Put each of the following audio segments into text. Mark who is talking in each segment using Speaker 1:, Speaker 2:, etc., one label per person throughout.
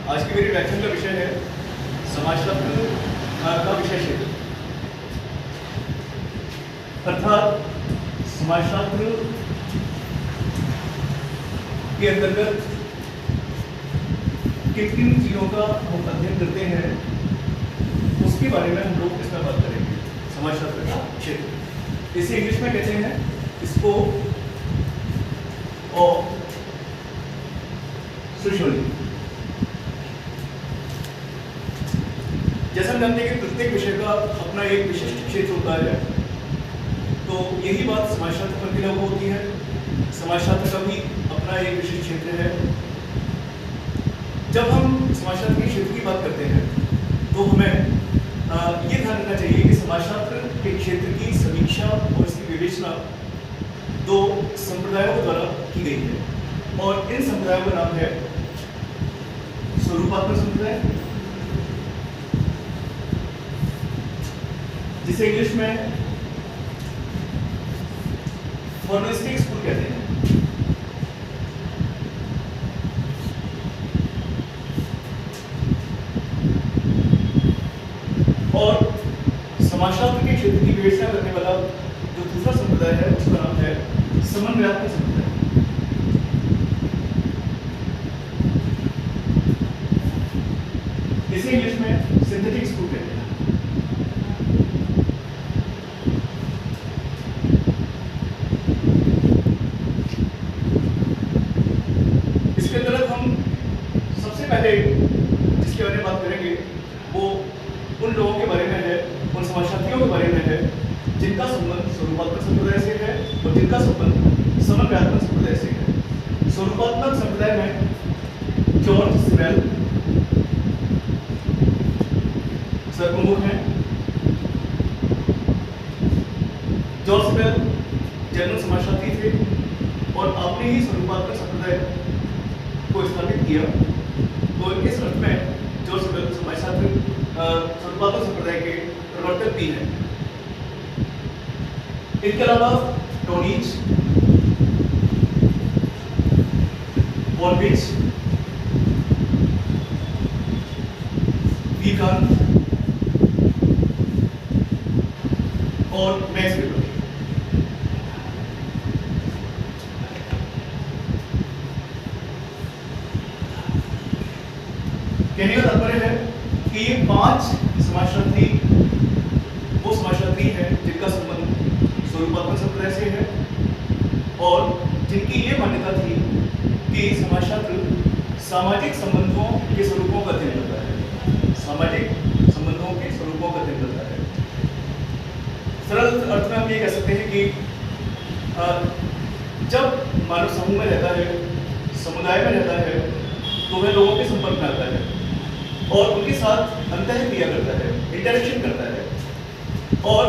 Speaker 1: आज की मेरी व्याख्यान का विषय है समाजशास्त्र का विषय क्षेत्र, अर्थात समाजशास्त्र के अंतर्गत किन किन चीज़ों का हम अध्ययन करते हैं उसके बारे में हम लोग इसमें बात करेंगे। समाजशास्त्र का क्षेत्र, इसे इंग्लिश में कहते हैं स्कोप ऑफ सोशियोलॉजी। जैसा हम जानते हैं कि प्रत्येक विषय का अपना एक विशिष्ट क्षेत्र होता है, तो यही बात समाजशास्त्र पर भी लागू होती है। समाजशास्त्र का भी अपना एक विशिष्ट क्षेत्र है। जब हम समाजशास्त्र के क्षेत्र की बात करते हैं तो हमें ये ध्यान रखना चाहिए कि समाजशास्त्र के क्षेत्र की समीक्षा और इसकी विवेचना दो संप्रदायों द्वारा की गई है, और इन संप्रदायों का नाम है स्वरूपात्मक संप्रदाय, जिसे इंग्लिश में फॉर्मलिस्टिक स्कूल कहते हैं, और समाजशास्त्र के क्षेत्र की विवेचना करने वाला जो दूसरा संप्रदाय है उसका नाम है समन्वयात्मक संप्रदाय। इसे इंग्लिश में सिंथेटिक स्कूल कहते हैं। इसके अंतर्गत हम सबसे पहले जिसके बारे में बात करेंगे वो उन लोगों के बारे में है, उन समाजशास्त्रियों के बारे में है जिनका संबंध स्वरूपात्मक संप्रदाय से है और जिनका संबंध समन्वयात्मक संप्रदाय से है। स्वरूपात्मक संप्रदाय में जॉर्ज सिमेल प्रमुख हैं। जॉर्ज सिमेल जर्मन समाजशास्त्री थे और आपने ही स्वरूपात्मक संप्रदाय को स्थापित किया। तो इस अर्थ में जॉर्ज सिमेल समाजशास्त्र स्वरूपात्मक संप्रदाय के प्रवर्तक भी हैं। इनके अलावा टोनीज, वॉलविच, वीकान और मैक्स वेबर। कहने का तात्पर्य है कि ये पांच समाजशास्त्री वो समाजशास्त्री हैं जिनका संबंध स्वरूपात्मक संप्रदाय से है और जिनकी ये मान्यता थी कि समाजशास्त्र सामाजिक संबंधों के स्वरूपों का अध्ययन करता है। सामाजिक संबंधों के स्वरूपों का अध्ययन करता है। सरल अर्थ में हम ये कह सकते हैं कि जब मानव समूह में रहता है, समुदाय में रहता है, तो वह लोगों के संपर्क में आता है और उनके साथ अंतःक्रिया करता है, इंटरेक्शन करता है, और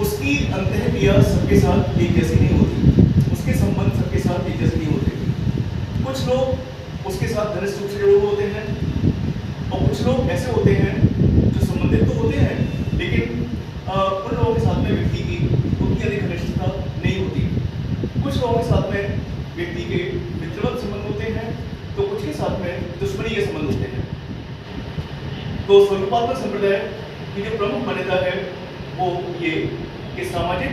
Speaker 1: उसकी अंतःक्रिया सबके साथ एक जैसी नहीं होती, उसके संबंध सबके साथ एक जैसे नहीं होते। कुछ लोग उसके साथ घनिष्ठ रूप से जुड़े हुए होते हैं और कुछ लोग ऐसे होते हैं जो संबंधित तो होते हैं लेकिन उन लोगों के साथ में व्यक्ति की उतनी अधिक घनिष्ठता नहीं होती। कुछ लोगों के साथ में व्यक्ति के मित्रवत संबंध होते हैं तो कुछ के साथ में दुश्मनी के संबंध होते हैं। तो स्वरूपात्मक संप्रदाय की जो प्रमुख मान्यता है वो ये कि सामाजिक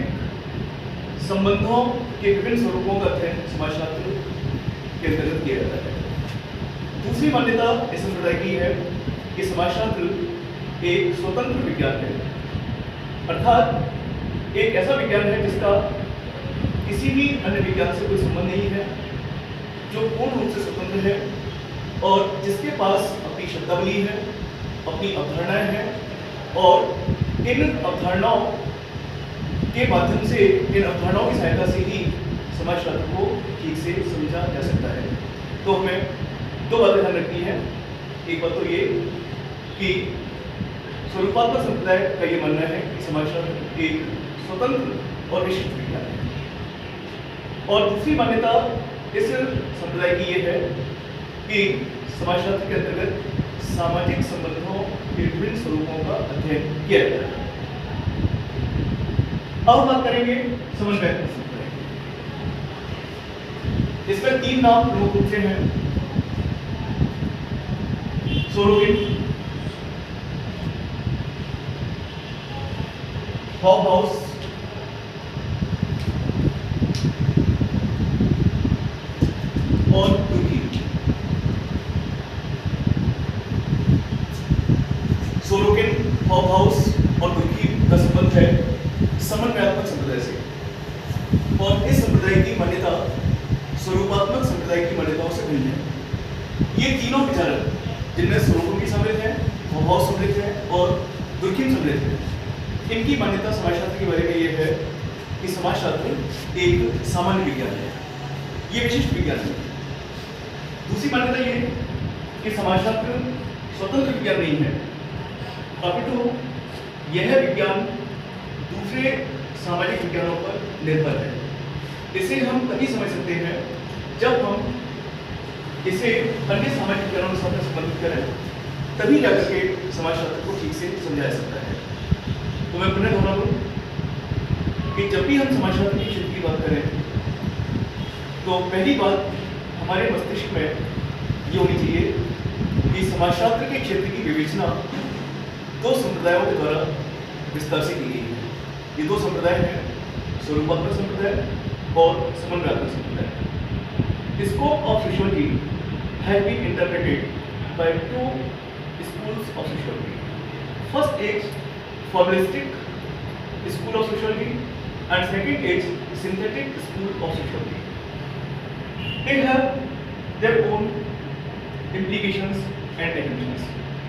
Speaker 1: संबंधों के विभिन्न स्वरूपों का अध्ययन समाजशास्त्र के अंतर्गत किया जाता है। दूसरी मान्यता इस संप्रदाय की है कि समाजशास्त्र एक स्वतंत्र विज्ञान है, अर्थात एक ऐसा विज्ञान है जिसका किसी भी अन्य विज्ञान से कोई संबंध नहीं है, जो पूर्ण रूप से स्वतंत्र है और जिसके पास अपनी शब्दावली है, अपनी अवधारणाएं हैं और इन अवधारणाओं के माध्यम से, इन अवधारणाओं की सहायता से ही समाजशास्त्र को ठीक से समझा जा सकता है। तो हमें दो बातें ध्यान रखनी है। एक बात तो ये कि स्वरूपात्मक संप्रदाय का ये मानना है कि समाजशास्त्र एक स्वतंत्र और विशिष्ट विज्ञान है, और दूसरी मान्यता इस संप्रदाय की ये है कि समाजशास्त्र के अंतर्गत सामाजिक संबंधों के विभिन्न स्वरूपों का अध्ययन किया जाता है। अब हम बात करेंगे समन्वयात्मक संप्रदाय। इसमें तीन नाम प्रमुख रूप से हैं। Sorokin, Hobhouse, और तुर्की। सोरोकिन, हॉबहाउस और तुर्की का संबंध है समन्वयात्मक संप्रदाय से, और इस संप्रदाय की मान्यता स्वरूपात्मक संप्रदाय की मान्यताओं से भिन्न है। ये तीनों विचारक, जिनमें सोरोकिन भी सम्मिलित है, हॉबहाउस सम्मिलित है और तुर्की सम्मिलित है, इनकी मान्यता समाजशास्त्र के बारे में यह है कि समाजशास्त्र एक सामान्य विज्ञान है, ये विशिष्ट विज्ञान है। दूसरी मान्यता ये कि समाजशास्त्र स्वतंत्र विज्ञान नहीं है, अपितु यह विज्ञान दूसरे सामाजिक विज्ञानों पर निर्भर है। इसे हम तभी समझ सकते हैं जब हम इसे अन्य सामाजिक विज्ञानों के साथ संबंधित करें, तभी जाकर के समाजशास्त्र को ठीक से समझा जा सकता है। तो मैं पुनः दोहराऊं कि जब भी हम समाजशास्त्र के क्षेत्र की बात करें, तो पहली बात हमारे मस्तिष्क में ये होनी चाहिए कि समाजशास्त्र के क्षेत्र की विवेचना दो संप्रदायों के द्वारा विस्तार से की गई है। ये दो संप्रदाय हैं, स्वरूपात्मक संप्रदाय और समन्वयात्मक संप्रदाय। Scope of sociology has been interpreted by two schools of sociology. First is formalistic school of sociology and second is synthetic school of sociology. They have their own implications and assumptions.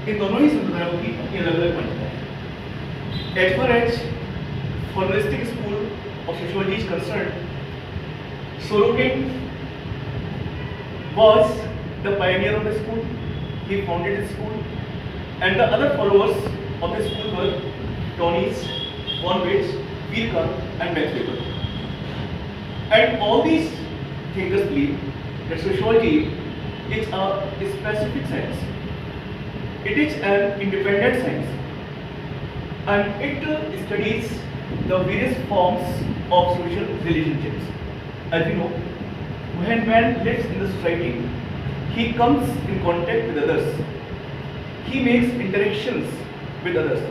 Speaker 1: इन दोनों ही संप्रदायों की अपनी अलग अलग मान्यताएं हैं। As far as formalistic school of sociology is concerned, Sorokin was the pioneer of the school. He founded the school, and the other followers of the school were Tönnies, von Weitz, Vierkandt, and Max Weber. And all these thinkers believe that sociology is a specific science. It is an independent science, and it studies the various forms of social relationships. As you know, when man lives in the society, he comes in contact with others. He makes interactions with others,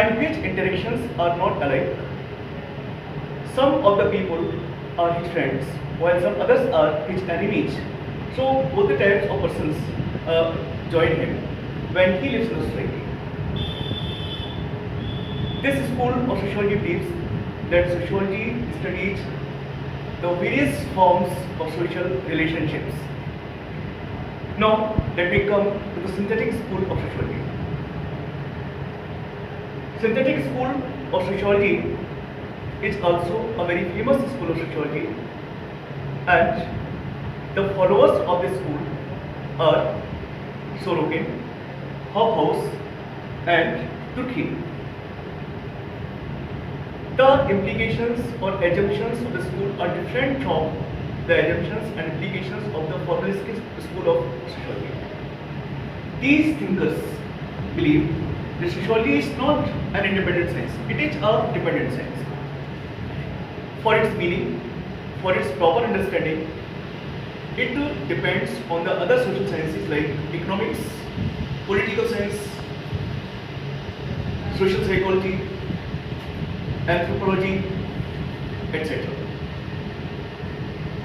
Speaker 1: and which interactions are not alike. Some of the people are his friends, while some others are his enemies. So both the types of persons join him when he lives in the society. This school of sociology believes that sociology studies the various forms of social relationships. Now let me come to the synthetic school of sociology. Synthetic school of sociology is also a very famous school of sociology, and the followers of this school are Sorokin, Hobhouse, and Tukey. The implications or assumptions of the school are different from the assumptions and implications of the formalistic school of sociology. These thinkers believe that sociology is not an independent science, it is a dependent science. For its meaning, for its proper understanding, it depends on the other social sciences like economics, political science, social psychology, anthropology, etc.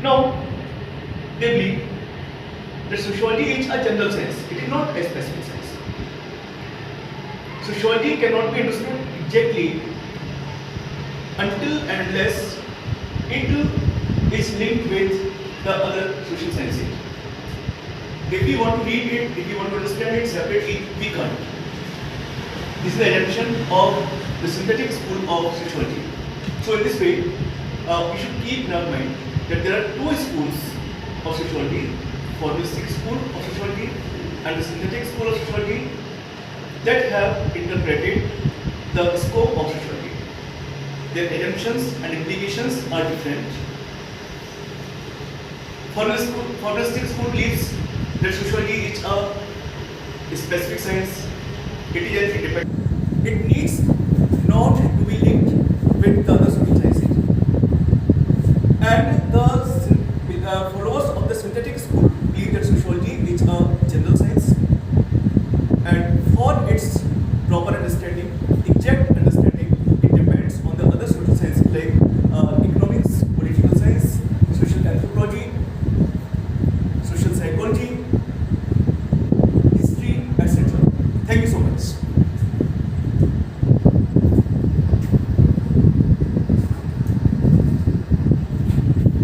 Speaker 1: Now, they believe that sociology is a general science, it is not a specific science. Sociology cannot be understood exactly until and unless it is linked with the other social sciences. If we want to read it, if we want to understand it separately, we can't. This is the assumption of the synthetic school of sociology. So in this way, we should keep in our mind that there are two schools of sociology, formalistic school of sociology and the synthetic school of sociology, that have interpreted the scope of sociology. Their assumptions and implications are different. Formalistic school believes that sociology is a specific science. It is an independent. It needs not to be linked with the other social sciences. And the followers of the synthetic school believe that sociology